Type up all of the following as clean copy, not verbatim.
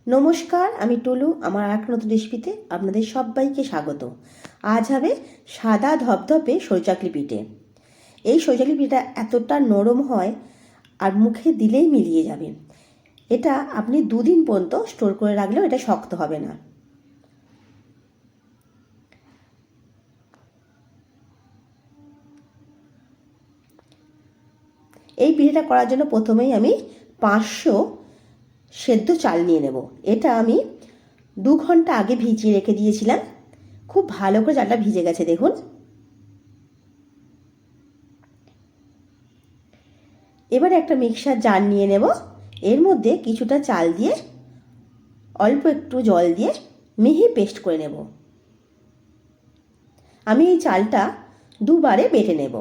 নমস্কার, আমি টুলু। আমার আরেকটা নতুন রেসিপিতে আপনাদের সবাইকে স্বাগত। আজ হবে সাদা ধপধপে সরচাকলি পিঠে। এই সরচাকলি পিঠা এতটা নরম হয় আর মুখে দিলেই মিলিয়ে যাবে। এটা আপনি দুদিন পর্যন্ত স্টোর করে রাখলেও এটা শক্ত হবে না। এই পিঠেটা করার জন্য প্রথমেই আমি 500 সেদ্ধ চাল নিয়ে নেব। এটা আমি 2 ঘন্টা আগে ভিজিয়ে রেখে দিয়েছিলাম। খুব ভালো করে চালটা ভিজে গেছে, দেখুন। এবারে একটা মিক্সার জার নিয়ে নেব। এর মধ্যে কিছুটা চাল দিয়ে অল্প একটু জল দিয়ে মিহি পেস্ট করে নেব। আমি এই চালটা দুবারে বেটে নেব।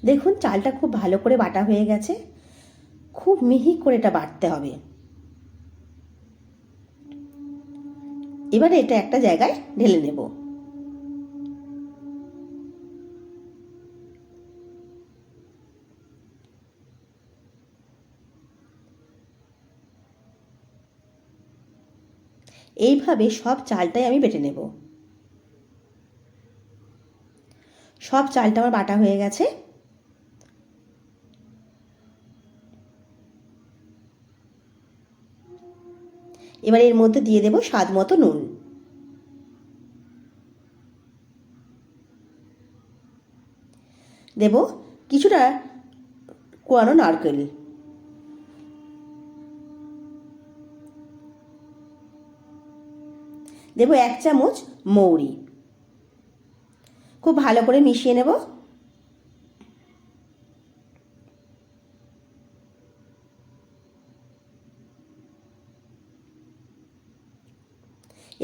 দেখুন, চালটা খুব ভালো করে বাটা হয়ে গেছে। খুব মিহি করে এটা বাটতে হবে। এবারে এটা একটা জায়গায় ঢেলে নেব। এইভাবে সব চালটাই আমি বেটে নেব। সব চালটা আমার বাটা হয়ে গেছে। এবার এর মধ্যে দিয়ে দেব স্বাদ মতো নুন। দেব কিছুটা কোয়ানো নারকেল। দেব 1 চামচ মৌরি। খুব ভালো করে মিশিয়ে নেব।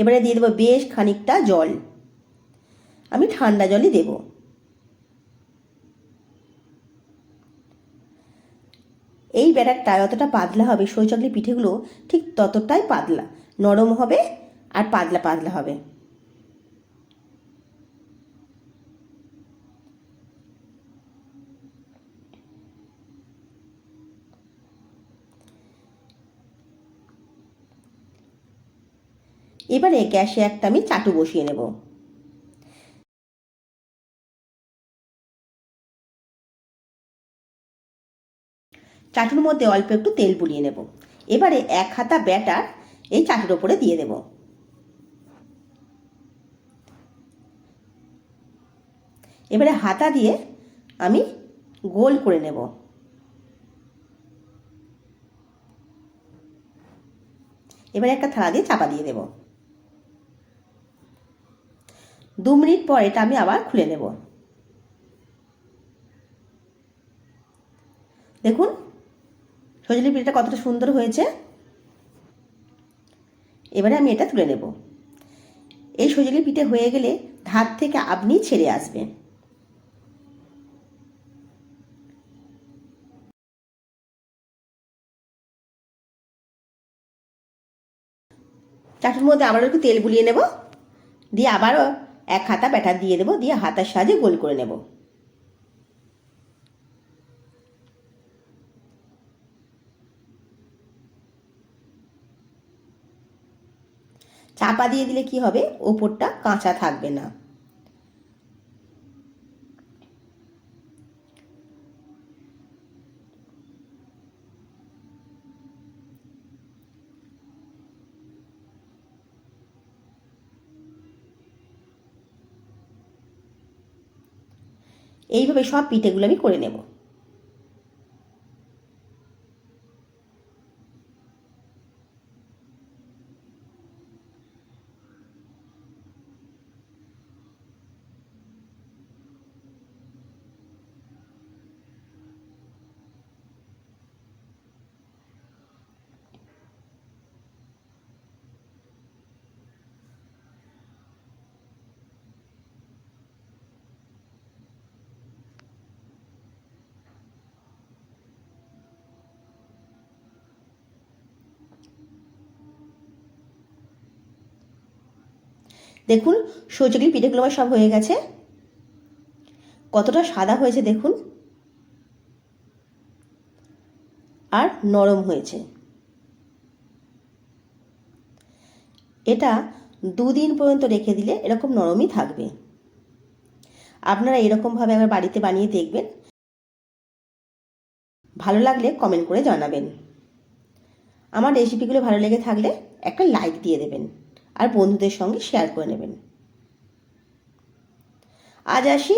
এবারে দিয়ে দেবো বেশ খানিকটা জল। আমি ঠান্ডা জলই দেব। এই ব্যাটারটা যতটা পাতলা হবে, সরচাকলি পিঠেগুলো ঠিক ততটাই পাতলা, নরম হবে আর পাতলা পাতলা হবে। এবারে গ্যাসে একটা আমি চাটু বসিয়ে নেব। চাটুর মধ্যে অল্প একটু তেল বুলিয়ে নেব। এবারে 1 হাতা ব্যাটার এই চাটুর ওপরে দিয়ে দেব। এবারে হাতা দিয়ে আমি গোল করে নেব। এবারে একটা থালা দিয়ে চাপা দিয়ে দেব। 2 মিনিট পর এটা আমি আবার খুলে নেব। দেখুন সরচাকলি পিঠাটা কতটা সুন্দর হয়েছে। এবারে আমি এটা তুলে নেব। এই সরচাকলি পিঠে হয়ে গেলে ধার থেকে আপনি ছেড়ে আসবে। চাটুর মধ্যে আবারও একটু তেল বুলিয়ে নেব। দিয়ে আবারও 1 হাতা ব্যাটার দিয়ে দেবো। দিয়ে হাতার সাহায্যে গোল করে নেব। চাপা দিয়ে দিলে কি হবে, ওপরটা কাঁচা থাকবে না। এইভাবে সব পিঠেগুলো আমি করে নেব। দেখুন সৌচাকলি পিঠেগুলো আমার সব হয়ে গেছে। কতটা সাদা হয়েছে দেখুন, আর নরম হয়েছে। এটা 2 দিন পর্যন্ত রেখে দিলে এরকম নরমই থাকবে। আপনারা এরকমভাবে একবার বাড়িতে বানিয়ে দেখবেন। ভালো লাগলে কমেন্ট করে জানাবেন। আমার রেসিপিগুলো ভালো লেগে থাকলে একটা লাইক দিয়ে দেবেন আর বন্ধুদের সঙ্গে শেয়ার করে নেবেন। আজ আসি।